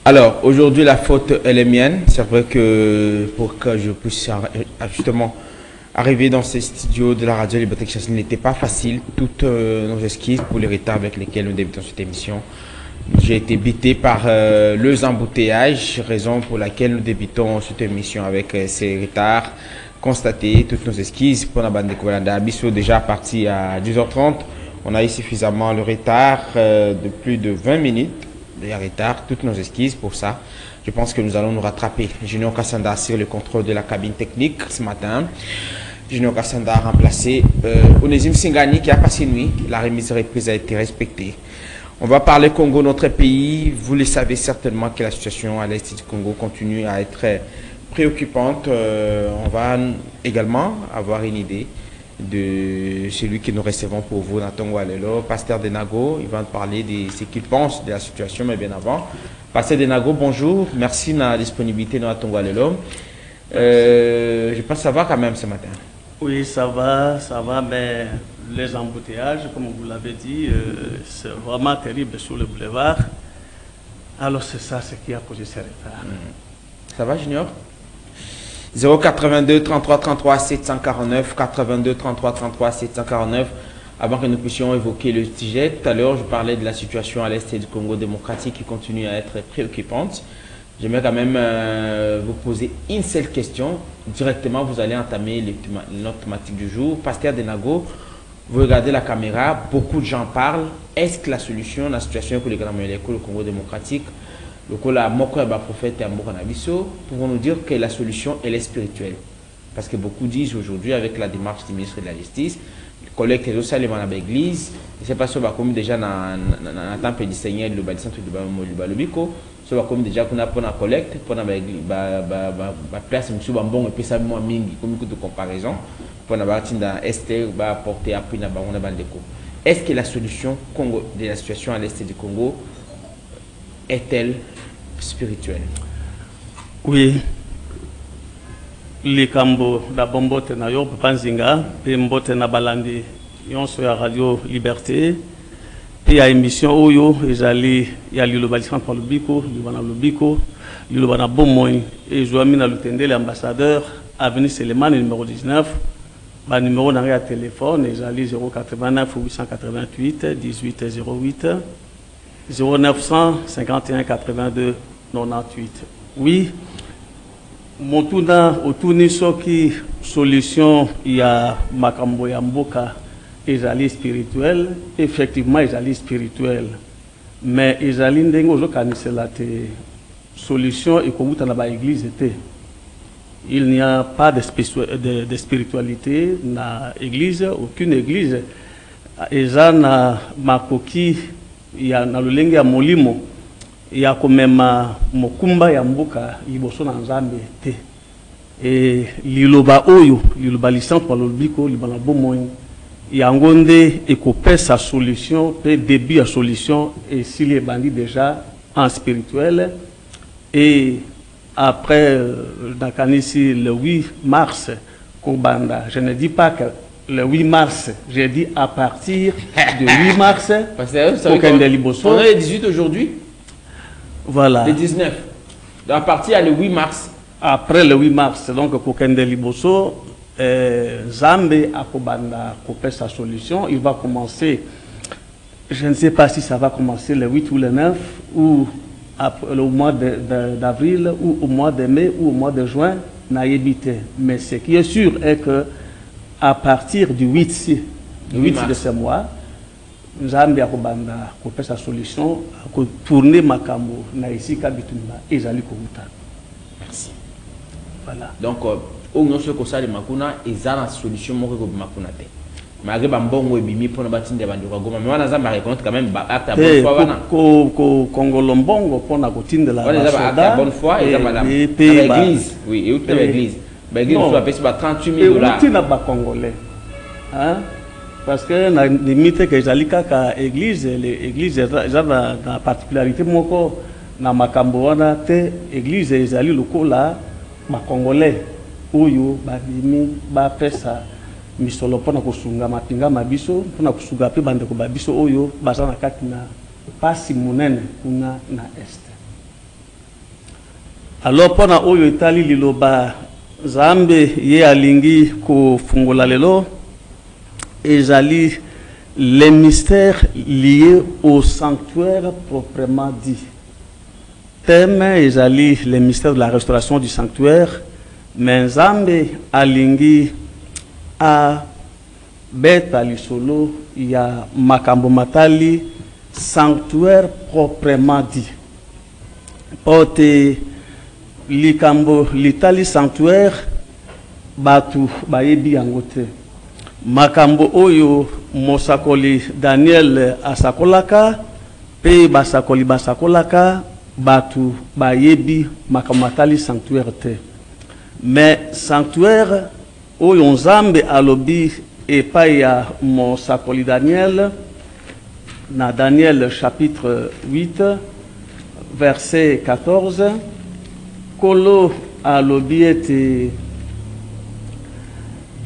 Alors, aujourd'hui, la faute, elle est mienne. C'est vrai que pour que je puisse justement arriver dans ces studios de la radio Liberté Chasse, il n'était pas facile. Toutes nos excuses pour les retards avec lesquels nous débutons cette émission. J'ai été bité par les embouteillages, raison pour laquelle nous débutons cette émission avec ces retards constatés. Toutes nos excuses pour la bande de Kovalanda. Abisso déjà parti à 10h30. On a eu suffisamment le retard de plus de 20 minutes. De retard, toutes nos excuses pour ça. Je pense que nous allons nous rattraper. Junior Kassanda assure le contrôle de la cabine technique ce matin. Junior Kassanda a remplacé Onésime Singani qui a passé nuit. La remise reprise a été respectée. On va parler Congo, notre pays. Vous le savez certainement que la situation à l'est du Congo continue à être préoccupante. On va également avoir une idée de celui que nous recevons pour vous, Nathan Walelo, Pasteur Denago. Il va nous parler de ce qu'il pense de la situation, mais bien avant. Pasteur Denago, bonjour. Merci de la disponibilité de Nathan Walelo. Je pense que ça va quand même ce matin. Oui, ça va, mais les embouteillages, comme vous l'avez dit, c'est vraiment terrible sur le boulevard. Alors c'est ça ce qui a causé ces retards. Ça va, Junior? 082 33 33 749 82 33 33 749. Avant que nous puissions évoquer le sujet, tout à l'heure je parlais de la situation à l'est du Congo démocratique qui continue à être préoccupante. J'aimerais quand même vous poser une seule question. Directement, vous allez entamer notre thématique du jour. Pasteur Denago, vous regardez la caméra, beaucoup de gens parlent. Est-ce que la solution, la situation que le Congo démocratique, le prophète pouvons nous dire que la solution elle est spirituelle? Parce que beaucoup disent aujourd'hui, avec la démarche du ministre de la Justice, le collecte les osales dans l'église, je ne sais pas si on va comme déjà dans le temple du Seigneur, le centre du Balobiko, si on va comme déjà qu'on a pour la collecte, pour la place, M. Bambon, et puis ça, moi, mingi, comme de comparaison, pour la partie dans Esther, va porter appui dans le Bandeko. Est-ce que la solution de la situation à l'est du Congo est-elle spirituelle? Oui. Les cambo da bombote na yo panzinga pe mbote na balandi yonso ya radio Liberté pe ya émission oyo ezali ya liloba lisantre lobiko libana lobiko liloba bomoi et joami na lutendele ambassadeur avenue Selemane numéro 19 ba numéro na ya téléphone ezali 089 888 1808 0951 82 98. Oui, Montuna autouni soki solution ya makambo ya mboka ezali spirituel, effectivement ezali spirituel, mais ezali ndenge ozokanisela te solution ekobuta na ba église te. Il n'y a pas de spiritualité na église, aucune église eza na makoki ya na lolenge ya molimo ya komema mokumba ya mboka liboso na nzambe te. Et liloba oyo liloba lisantre pa lobiko libana bomoi yango nde ekopesa solution pe début ya solution et s'il est bandit déjà en spirituel. Et après nakanisi le 8 mars Kobanda, je ne dis pas que le 8 mars, j'ai dit à partir du 8 mars, on est le 18 aujourd'hui. Voilà. Le 19. À partir du 8 mars. Après le 8 mars, donc Kokende Liboso, Zambé Akobanda Kopé sa solution. Il va commencer, je ne sais pas si ça va commencer le 8 ou le 9, ou au mois d'avril, ou au mois de mai, ou au mois de juin, n'a évité. Mais ce qui est sûr est que à partir du 8 de ce mois, Nzambe akobanda kopesa sa solution ko tourner makambo na ici kabitumba ezali kouta. Merci. Voilà. Donc on se ko sali makuna ezana solution moko ko makuna te. Malgré bambongo ebimi pona batinde bandu ka goma mais wana Nzambe reconnaître quand même ba acte bonne foi wana. Ko kongolombongo pona kotinda la basoda. Bonne foi et madame. L'église, oui, et où l'église. L'église soit payé par 38 000 $. Et où na ba congolais. Hein? Parce que na limite que jalika ka église, l'église a la particularité moko na makambo wana te église ezali lokola ma congolais oyo ba bimi ba pesa misolo pona kosunga mapinga mabiso pona kosuga pe bande ko ba biso oyo bazana kati na pasi munene kuna na est. Et Kobanda Kopesa solution, Kobanda Kopesa solution, Tourner Makambo, na ici, Kabituna, Ezali Kouta. Merci. Voilà. Donc, on se ko sali makuna ezana solution moko ko makuna te. Mais agré bambongo, pona kotinda la basoda. Donc, ko kongolombongo, pona kotinda la basoda. Alors pendant oyo etali liloba Zambe ye alingi ko fungola lelo ezali les mystères liés au sanctuaire proprement dit. Thème ezali les mystères de la restauration du sanctuaire, mais Zambe alingi a beta lisolo ya makambo matali sanctuaire proprement dit. Pote likambo litali sanctuaire batu bayebi yango te. Makambo oyo mosakoli Daniel asakolaka pe basakolaka batu bayebi makambo matali sanctuaire te. Mais sanctuaire oyo Nzambe alobi epai ya mosakoli Daniel na Daniel chapitre 8 verset 14 Kolo alobi ete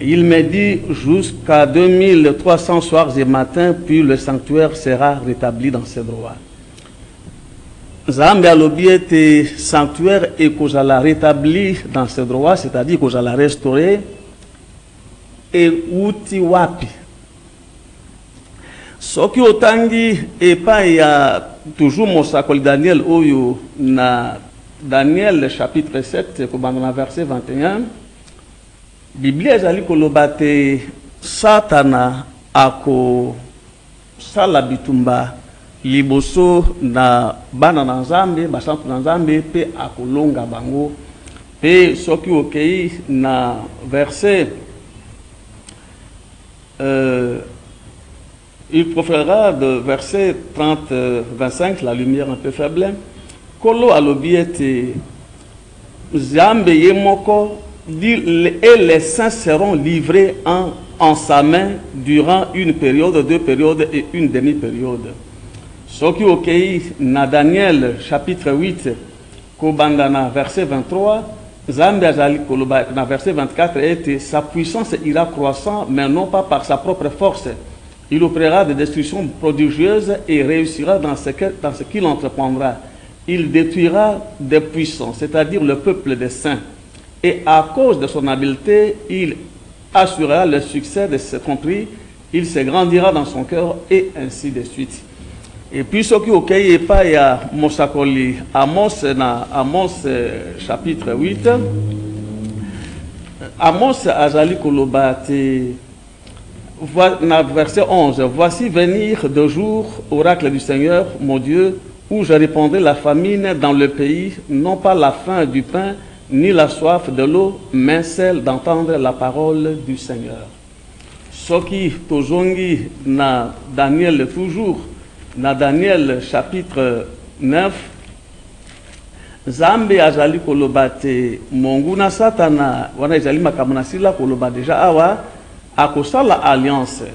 il me dit jusqu'à 2300 soirs et matins, puis le sanctuaire sera rétabli dans ses droits. Zambe alobi ete sanctuaire et kozala rétabli dans ses droits, c'est-à-dire kozala restauré et uti wapi. Soki otangi epai ya toujours mosakoli Daniel oyo na Daniel chapitre 7 kobanda verset 21. Biblia ezali koloba te Satana ako sala bitumba liboso na bana na Nzambe basantu na Nzambe pe akolonga bango pe soki okei na verset il proférera de verset 30-25 la lumière un peu faible Kolo alobi ete Nzambe ye moko et les saints seront livrés en sa main durant une période, 2 périodes et une demi-période. Soki okei na Daniel chapitre 8 kobandana verset 23 Zambe azali koloba na verset 24 ete sa puissance ira croissant mais non pas par sa propre force. Il opérera des destructions prodigieuses et réussira dans ce qu'il entreprendra. Il détruira des puissants, c'est-à-dire le peuple des saints. Et à cause de son habileté, il assurera le succès de ses tromperies, il se grandira dans son cœur et ainsi de suite. Et puis ce qui est pas il y a Mosakoli Amos chapitre 8 Amos azali kolobate verset 11 voici venir de jour oracle du Seigneur mon Dieu où je répandrai la famine dans le pays non pas la faim du pain ni la soif de l'eau, mais celle d'entendre la parole du Seigneur. Soki tozongi na Daniel toujours, na Daniel chapitre 9, Zambe azali kolobate monguna Satana, wana azali makamona sila koloba déjà awa, akosala alliance.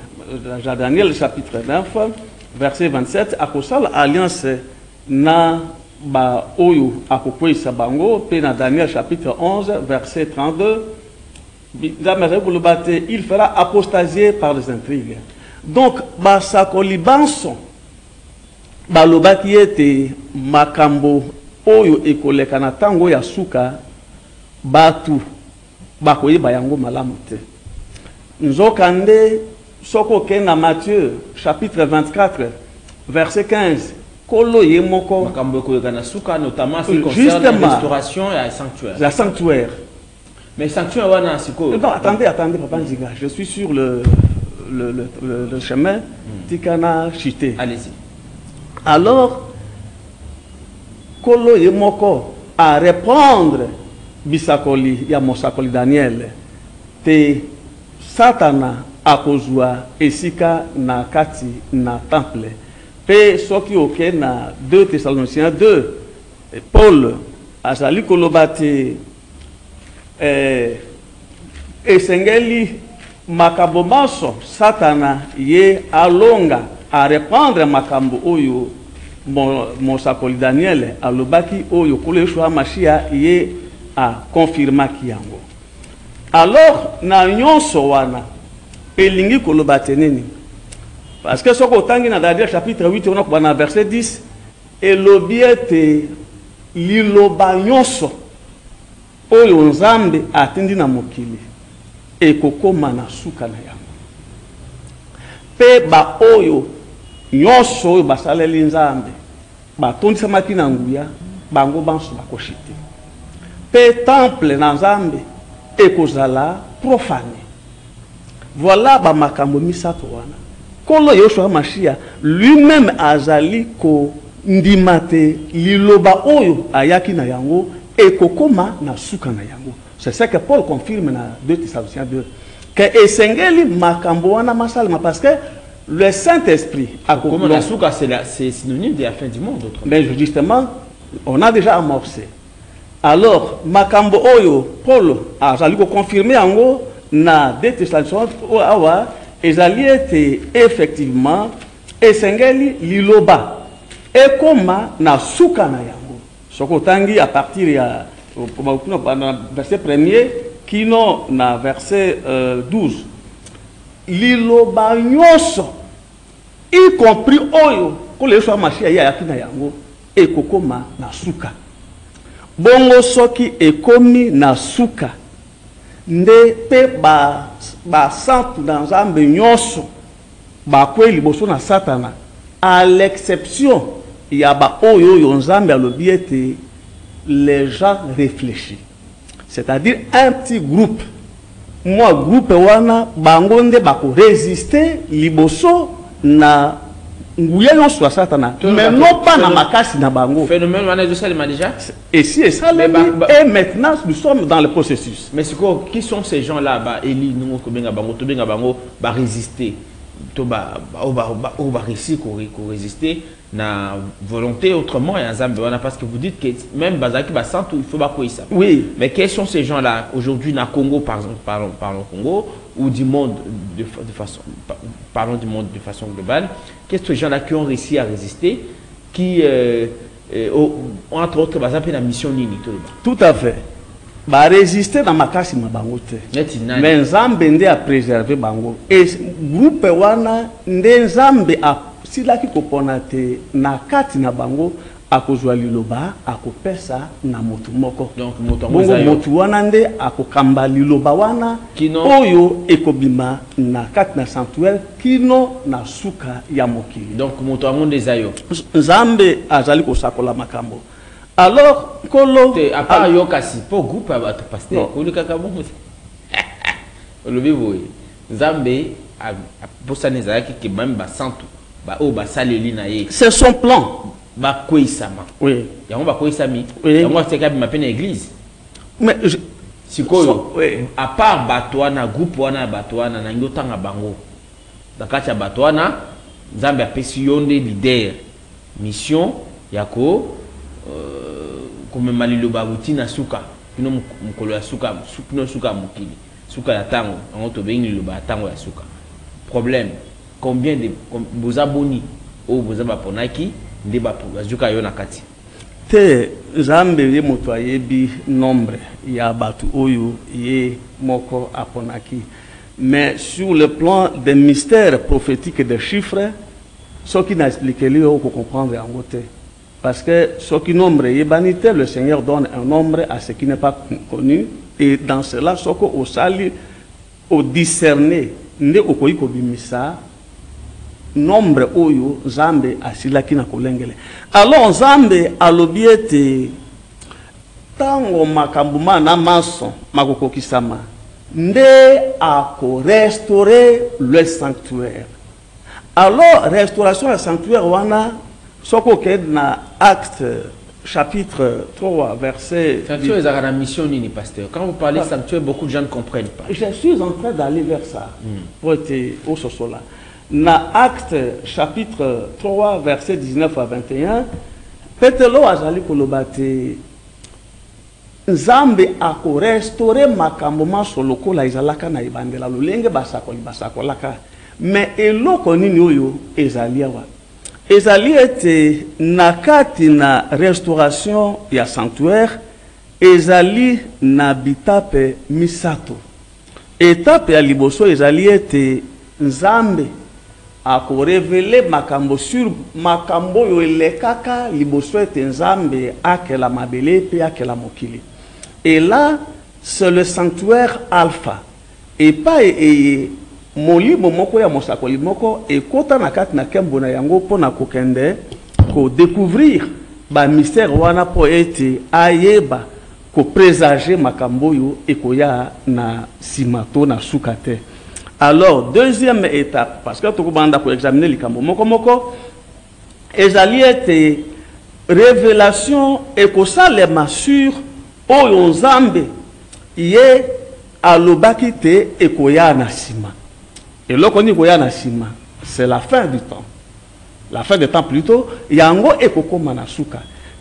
Daniel chapitre 9, verset 27, akosala alliance na ba oyo akokwesa bango pe na Daniel chapitre 11 verset 32 il fera apostasier par les intrigues. Donc ba sakoli banso balobaki ete makambo oyo ekoleka na tango ya suka batu bakoyeba yango malamu te. Nzokande soko ke na Matthieu chapitre 24 verset 15 Kolo yemoko notamment ce qui concerne la restauration et la sanctuaire. Mais sanctuaire wana siko. Non, attendez Papa Nziga, je suis sur le chemin Tikana Chité. Allez-y. Alors Kolo yemoko à répondre bisakoli ya mosakoli Daniel te Satana akozwa esika na kati na temple. Pe soki oke na 2 Thessaloniciens 2 Paul azali kolobate esengeli makambo maso Satana ye alonga a répandre makambo oyo mosakoli Daniel alobaki oyo koleshwa mashia ye a confirmaki yango. Alors na nyonso wana elingi kolobate nini? Parce que ce que dans Daniel chapitre 8, on a verset 10, et l'obiete l'iloba nyonso oyo nzambe atindi na mokili ekokoma na suka na yango pe ba oyo nyonso oyo basaleli nzambe batondisamaki na nguya bango banso bakoshite pe temple na nzambe ekozala profane. Voilà ba makambo misato wana kolo Yoshua Mashia lui-même azali ko ndimate liloba oyo ayaki na yango ekokoma na suka na yango. C'est ça que Paul confirme dans 2 Thessaloniciens 2 que esengeli makambo wana masalma parce que le Saint-Esprit a comme la suka c'est synonyme de la fin du monde. Mais justement on a déjà amorcé. Alors makambo oyo Paul azali ko confirmer yango na 2 Thessaloniciens awa ezali ete effectivement esengeli liloba ekoma na suka na yango. Soko tangi à partir ya verset 1er kino na verset 12 liloba nyonso y compris oyo ko le Yoshua Mashia ya yakina yango ekokoma na suka. Bongo soki ekomi na suka nde pe ba santu na nzambe nyonso ba kwe liboso na Satana à l'exception ya ba oyo nzambe alobi ete les gens réfléchissent. C'est-à-dire un petit groupe. Moi, groupe wana bangonde bako résister liboso na nguya yon soit Satana. Mais non pas na makasi na bango. Phénomène wana de Salima déjà. Et si et ça et maintenant nous sommes dans le processus. Mais c'est quoi qui sont ces gens-là ba Eli nous ko benga bango ba résister. To ba réussir ko résister na volonté autrement et ensemble parce que vous dites que même Bazaki Basantou il faut pas quoi ça. Oui, mais quels sont ces gens-là aujourd'hui na Congo par exemple parlons Congo ou du monde de façon parlons du monde de façon globale, quels sont ces gens-là qui ont réussi à résister qui entre autres Bazaki la mission nini tout à fait. Ba résister dans makasi mabango te. Mais nzambe nde a préserver bango. Et groupe wana nde nzambe a silaki kopona te na kati na bango akozwa liloba akopesa na motu moko. Donc motu wana nde akokamba liloba wana oyo ekobima na kati na sanctuaire kino na suka ya mokili. Donc motu amonde zayo. Nzambe azali kosakola makambo. Alors, Kolo. À part Yokasi, pour groupe à votre pasteur, vous le cacabon. Le vivre. Zambé, pour ça, les aïeux qui même basantu, ba o basaleli na ye. C'est son plan. Ba koisama. Oui. Yango ba koisami. Oui. Yango c'est quand même ma peine église. Mais sikoyo. Oui. À part Batouana, groupe wana Batouana, na ngotanga bango. Dakacha Batouana, Zambé a pesi yonde leader. Mission yako. Comme malilo babuti na suka pino mukolo ya suka pino suka mukili suka ya tango on to bengi lo ba tango ya suka problème combien de boza boni o boza ba ponaki nde ba suka yo na kati te zambe ye moto ayebi nombre ya batu oyo ye moko aponaki mais sur le plan des mystères prophétiques et des chiffres ce qui n'a expliqué lui on peut comprendre en côté. Parce que ce qui nombre est vanité, le Seigneur donne un nombre à ce qui n'est pas connu. Et dans cela, ce qu'on au sali, au discerner, ne au koiko bimisa, nombre oyo, Zambe asila kina kolengele. Alors Zambe alobiete, tango makambuma na mason, makoko kisama, nde ako restaurer le sanctuaire. Alors, restauration du sanctuaire, wana, ce qu'on a dans Acte chapitre 3, verset... Sanctuaire est la mission ni pasteur. Quand vous parlez de sanctuaire, beaucoup de gens ne comprennent pas. Je suis en train d'aller vers ça, pour être au sosola. Dans Acte chapitre 3, verset 19 à 21, Petelo azali kolobate Nzambe ako restaurer makambo masoloko la izalaka na ibandela lolenge basakolaka. Mais eloko nini oyo ezali awa. Ezali ete nakati na restauration ya sanctuaire ezali na bitape misato. Etape ya liboso ezali ete Nzambe ako révéler makambo sur makambo yo elekaka liboso ete Nzambe akela mabele pe akela mokili. Et là, c'est le sanctuaire alpha. Et pas moli momoko ya mosakoli moko et kota na kat na kembo na yango pona kokende ko découvrir ba mystère wana po ete ayeba ko présager makambo yo ekoya na simato na sukate. Alors deuxième étape, parce que tout banda ko examiner likambo moko moko ezali ete révélation et ko salema sur oyo nzambe ye alobaki te ekoya na sima. Et là, on y a c'est la fin du temps. La fin du temps plutôt, yango ekoko manasuka.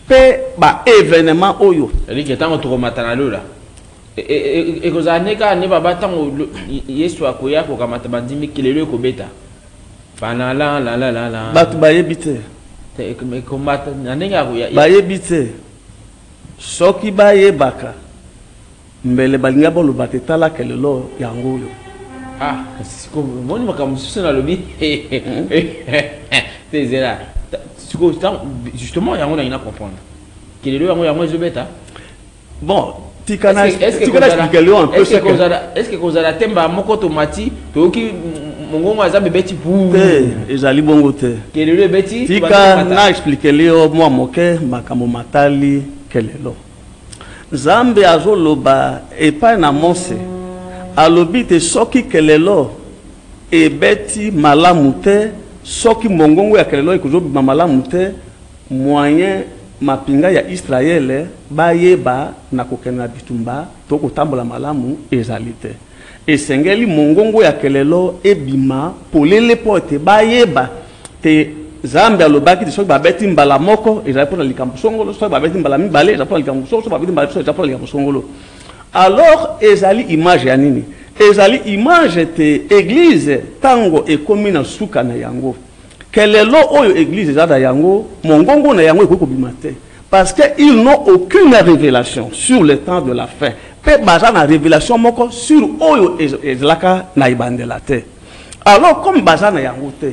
Pe ba événement oyo. C'est-à-dire que tant qu'on matana là. Et que ça n'est qu'à ne pas battre yesu akoya ko kamata bandimi kilelo ko beta. Bana la. Batu ba yebite. Te combattre nanenga ko ya. Ba yebite. Soki ba yebaka. Mbele balinga bolo batetala kelelo yango yo. Ah, c'est comme moi je me suis dans le lobby. C'est là. Justement, il y a rien à comprendre. Quel est le moi je bête. Bon, est-ce que vous avez temba moko tomati, toki mongo aza beti pour ezali bongo te. Quel est le beti? Tika na expliquer le moi moke makamo matali kelelo. Zambe azoloba epa na monse. Alobi te soki kelelo e beti malamu te soki mongongo ya kelelo ekuzobi malamu te moyen mapinga ya Israël bayeba na kokena bitumba to kotambola malamu ezali te esengeli mongongo ya kelelo ebima polele pote bayeba te Zambe alobaki te soki babeti mbala moko ezali pona likambo songolo soki babeti mbala mibale ezali pona likambo songolo soki babeti mbala ezali pona likambo songolo. Alors, ezali image ya nini? Ezali image te église tango ekomi na suka na yango. Kelelo oyo église zada yango, mongongo na yango ekoko bimate. Parce que ils n'ont aucune révélation sur le temps de la fin. Pe baza na révélation moko sur oyo ezlaka na ibandela te. Alors comme baza na yango te,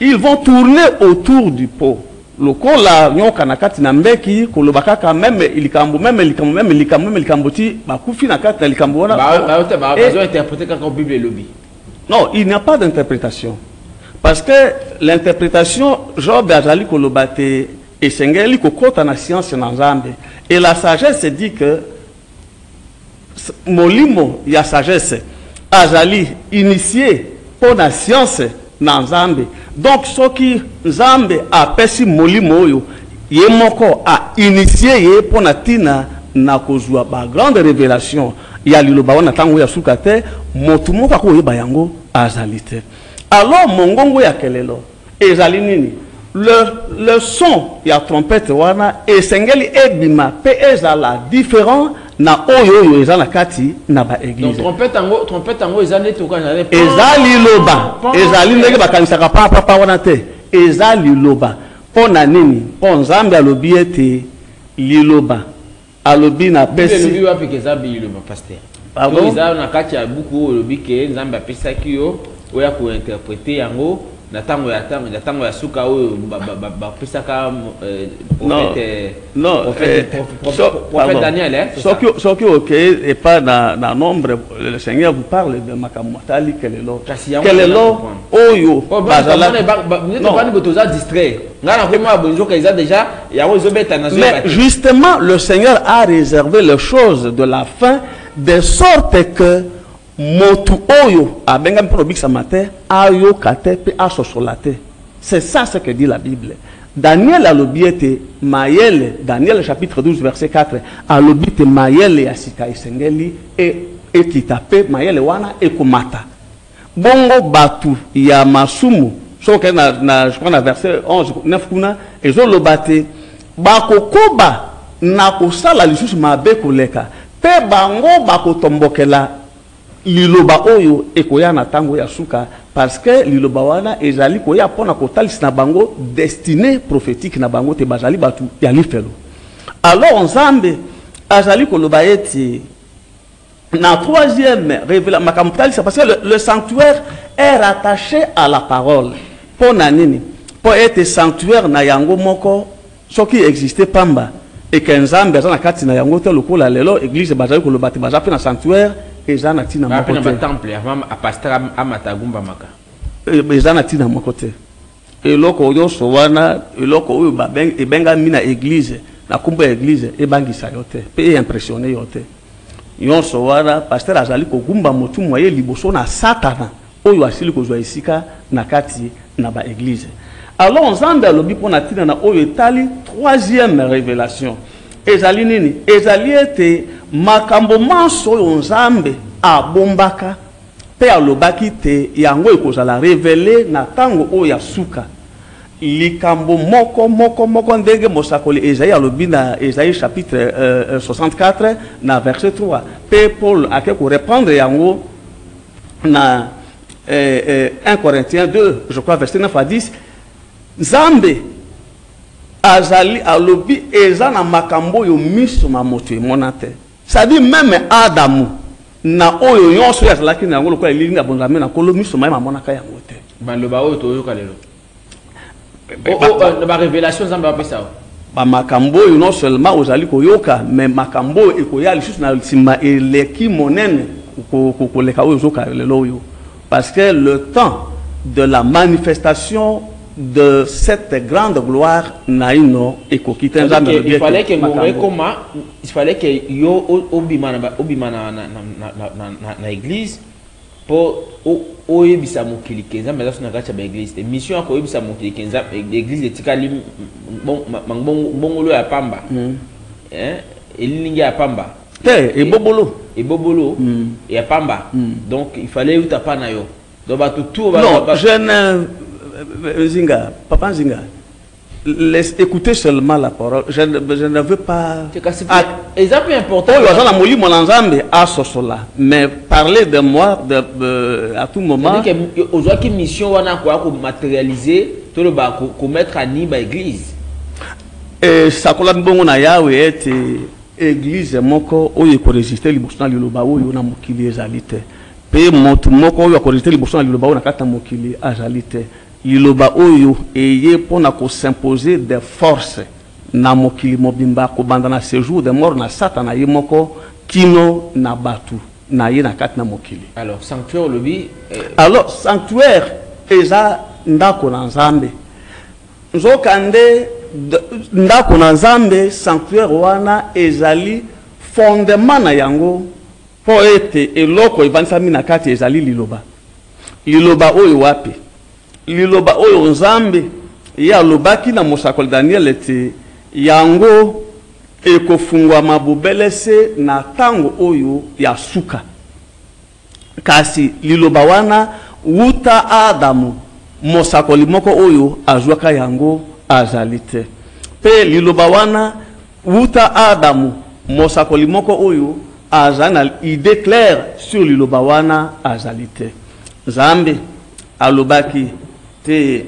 ils vont tourner autour du pot. Lokola nyoka na kati na mbeki kolobaka ka même likambo ti bakufi na kati na likambo wana ba interpréter quand Bible lobby. Non, il n'y a pas d'interprétation. Parce que l'interprétation Job azali kolobate esengeli kokota na science na Nzambe et la sagesse dit que molimo ya sagesse azali initié pour la science na Nzambe. Donc ce qui Nzambe a pesi molimo oyo ye moko a initié ye pour natina na kozwa ba grande révélation ya liloba wana tango ya sukate motu moko ko yeba yango azalite. Alors mongongo ya kelelo ezali nini? Le son ya trompette wana esengeli ebima pe ezala différent na oyo ezala kati na ba église. Donc trompette ango ezali to kana ezali loba ezali ndenge bakanisaka papa wana te ezali loba pona nini po Nzambe alobi ete liloba alobi na pesi lobi wapi kezabi liloba pasteur. Pardon ezali na kati ya buku olobi ke Nzambe apesaki yo oya ko interpréter yango na tango ya suka oyo pesaka prophète Daniel soki ok et pas na nombre le Seigneur vous parle de makamotali kelelo oyo bazala mais justement le Seigneur a réservé les choses de la fin de sorte que motu oyo abenga mprobiksa mate ayo kate pe asosolate. C'est ça ce que dit la Bible. Daniel a lobiete mayele, Daniel chapitre 12 verset 4 a lobite mayele ya sika isengeli et kitape mayele wana ekomata. Bongo batu ya masumu soke na je crois na verset 11 9 kuna ezo lobate bakokoba na kosala lisusu mabe koleka pe bango bakotombokela liloba oyo ekoya na tango ya suka parce que liloba wana ezali koya pona kotalisi na bango destiné prophétique na bango te bazali batu ya lifelo. Alors Nzambe azali koloba eti na troisième révélation makamtalisa parce que le sanctuaire est rattaché à la parole. Pona nini? Po ete sanctuaire na yango moko soki existait pamba et que nzambe aza na kati na yango te lokola lelo église bazali koloba te baza pe na sanctuaire eza na ntina moko te temple a pasteur amatagumba maka eza na ntina moko te eloko nyonso wana eloko oyo ebengami na église na kumba ya église ebangisa yo te mpe eimpressionne yo te nyonso wana pasteur azali kogumba motumu ye liboso na satana oyo asili kozwa esika na kati na baéglise. Alors nzambe alobi mpona ntina na oyo etali troisième révélation ezali nini ezali ete makambo manso oyo nzambe abombaka mpe alobaki te yango ekozala révélé na ntango oyo ya suka likambo moko ndenge mosakoli Esaïe alobi na Esaïe chapitre 64 na verset 3 mpe Paul ake koreprendre yango na 1 Corinthiens 2 je crois verset 9 à 10 nzambe azali alobi eza na makambo oyo miso ma moto emona te c'est-à-dire même Adamu na oyo nyonso azalaki na yango lokola elili na bonzambe na kolo miso ma mamonaka yango te baloba oyo toyoka lelo ba révélation nzambe apesa ba makambo oyo non seulement ozali koyoka mais makambo oyo ekoya lisusu na nsima eleki monene koleka oyo ozoka lelo oyo parce que le temps de la manifestation de cette grande gloire naino ekokite nzambe il fallait que il fallait que yo obima na église pour oyebisa mokili kenza mais ça na kati ya église mission ko oyebisa mokili kenza église etikali bongolo ya pamba elingi ya pamba ebobolo ya pamba donc il fallait utapa na yo donc tout non Zinga, papa Zinga, écoutez seulement la parole. Je ne veux pas. Exemple important. Mais parler de moi à tout moment. Aujourd'hui, mission on a quoi matérialiser, tout le bas, mettre à Niba église. Et ça colonne bon na ya oui est église moko oyo ko résister liboso na liloba oyo na mokili ezalite. Pe motu moko oyo ko résister liboso na liloba oyo na kata mokili azalite. Liloba oyo eye pona ko s'imposer des forces na mokili mobimba ko banda na séjour de mort na satana ye moko kino na batu na ye na kati na mokili. Alors sanctuaire lobi alors sanctuaire eza ndako na nzambe nzokande ndako na nzambe sanctuaire wana ezali fondement na yango po ete eloko evanisami na kati ezali liloba oyo wapi liloba oyo nzambe ya lobaki na mosakoli Daniel ete yango ekofungwa mabubelese na tango oyo ya suka kasi liloba wana wuta Adamu mosakoli moko oyo azwaka yango azalite pe liloba wana wuta Adamu mosakoli moko oyo azana idée claire sur liloba wana azalite nzambe alobaki te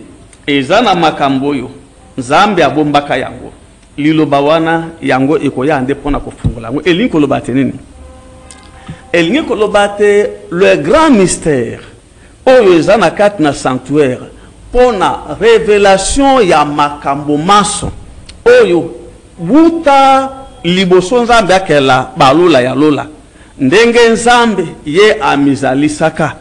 ezana makambo yo nzambe abombaka yango liloba wana yango ekoya ande pona kofungola yango elingi koloba te nini elingi koloba te le grand mystère oyo ezana kati na sanctuaire pona révélation ya makambo maso oyo wuta liboso nzambe akela balola ya lola ndenge nzambe ye amizalisaka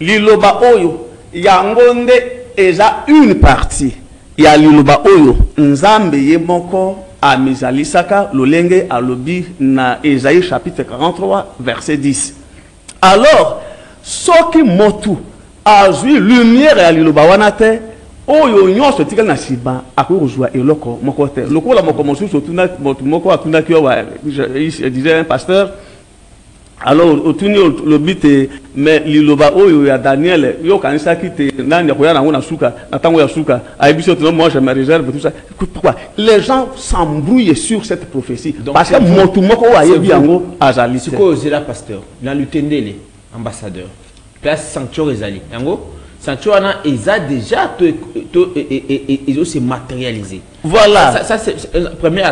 liloba oyo yango nde eza une partie ya liloba oyo nzambe ye moko amizalisaka lolenge alobi na Esaïe chapitre 43 verset 10 alors soki motu azwi lumière ya liloba wana te oyo nyonso tikali na siba akozwa eloko moko te lokola moko mosusu otuna motu moko atunaki yo je disais un pasteur alors otuni le but mais liloba oyo ya Daniel yo kanisa kite nani akoya na ngona suka na tango ya suka aibiso to moi je me réserve tout ça pourquoi les gens s'embrouillent sur cette prophétie donc, parce que motu moko ayebi yango azali c'est quoi c'est la pasteur na lutendele ambassadeur place sanctuaire ezali yango sanctuaire na eza déjà ils ont se matérialisé voilà ça c'est premier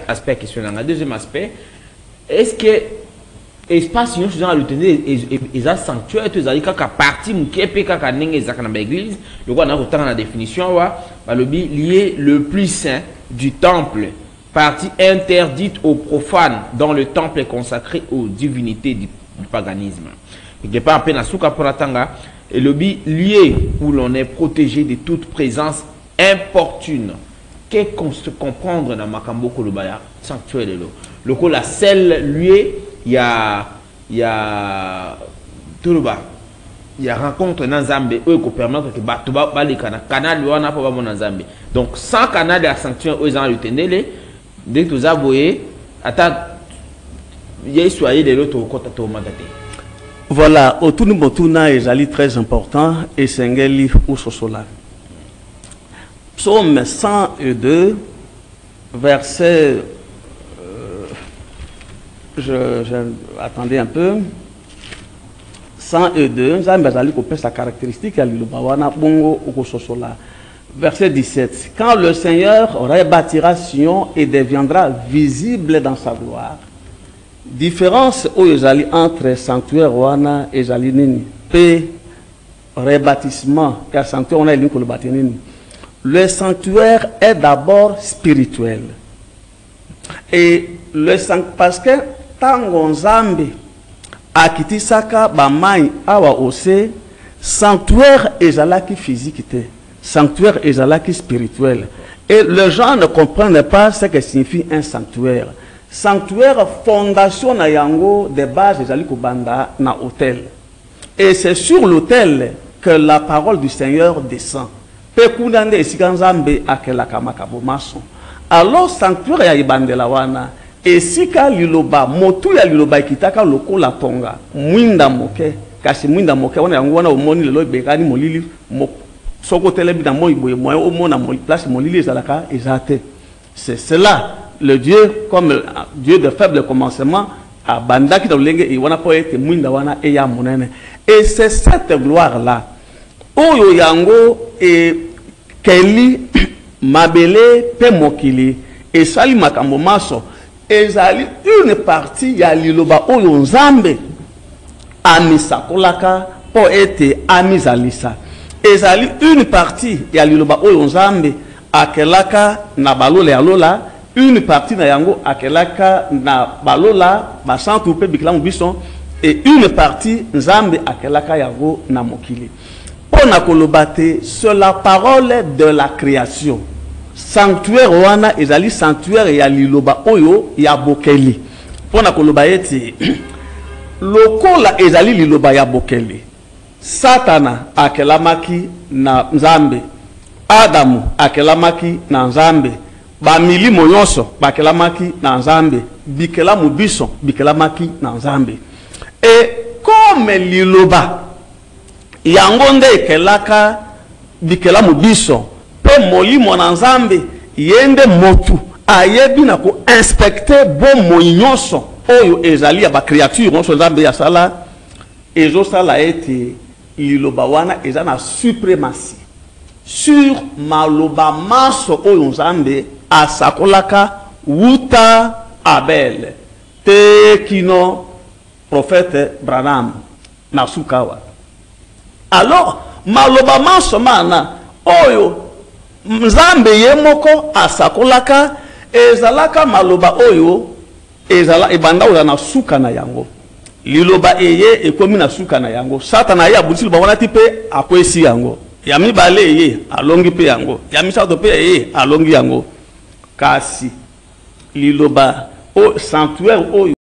aspect question là deuxième aspect est-ce que espace nous faisons à l'utiliser et ça sanctuaire tu as dit qu'à partie qui est qu'à n'engue ça dans l'église le quoi on a autant la définition wa lié le plus saint du temple partie interdite aux profanes dans le temple consacré aux divinités du paganisme. Et pas à peine à Souka Poratanga, et le lieu où l'on est protégé de toute présence importune. Qu'est-ce qu'on se comprendre dans Makambo Kolobaya, sanctuaire de l'eau. Le coup, la seule lieu, il y a Toulouba. Il y a rencontre dans Zambé, eux qui permettent que Batuba Balikana, canal, Luana, pas bon Zambé. Donc, sans canal de la sanctuaire, eux, ils ont le dès que vous avez, attends, il y a soyez de l'autre côté de Mandaté. Voilà, autour de Botuna, est très important, et c'est un livre ou Sosola. Psaume 102, verset. Attendez un peu. 102, sa caractéristique, verset 17. Quand le Seigneur rebâtira Sion et deviendra visible dans sa gloire. Différence entre sanctuaire wana et Jalinini. P. Rebâtissement, car sanctuaire on a le sanctuaire est d'abord spirituel. Et le sanctuaire, parce que tango Nzambe akitisaka bamai awa ose, sanctuaire ezalaki physique, sanctuaire ezalaki spirituel. Et les gens ne comprennent pas ce que signifie un sanctuaire. Sanctuaire, fondation na yango de base ezali kubanda na hôtel. Et c'est sur l'autel que la parole du Seigneur descend. Alors sanctuaire ya ibandela wana esika liloba motu ya liloba kitaka lokola tonga mwinda moke kasi mwinda moke wana yango wana omoni lelo bekani molili soko telebi na moi boye moyo omona mo place molili ezalaka ezate. C'est cela le Dieu comme Dieu de faible commencement a bandaki na lenge e wana po ete mwinda wana e ya monene. Et c'est cette gloire là oyo yango e keli mabele pe mokili et sali makambo maso ezali une partie ya liloba oyo Nzambe amisakolaka po ete amizalisa. Ezali une partie ya liloba oyo Nzambe akelaka na balole alola, une partie na yango akelaka na balola basantu pe bikila mbiso, et une partie Nzambe akelaka yango na mokili. Pona kolobate sur la parole de la création. Sanctuaire wana ezali sanctuaire ya liloba oyo ya bokeli. Pona kolobaete lokola ezali liloba ya bokeli. Satana akelamaki na Nzambe. Adamu akelamaki na Nzambe. Ba milimo nyonso bakelamaki na Nzambe. Bikela mubiso bikelamaki na Nzambe. Et comme liloba yango nde ekelaka bikela mubiso pe molimo na Nzambe yende motu ayebi na ko inspecter bon moyonso oyo ezali ya ba créature nyonso Nzambe ya sala ezo sala ete liloba wana eza na suprématie sur maloba maso oyo Nzambe asakolaka wuta Abel te kino prophète Branham na sukawa. Alors maloba maso mana oyo Nzambe yemoko asakolaka ezalaka maloba oyo ezala ebanda oza na suka na yango liloba eye ekomi na suka na yango. Satana ya buti liloba wana tipe akwesi yango ya mibale eye alongi pe yango ya misato pe eye alongi yango kasi liloba o sanctuaire oyo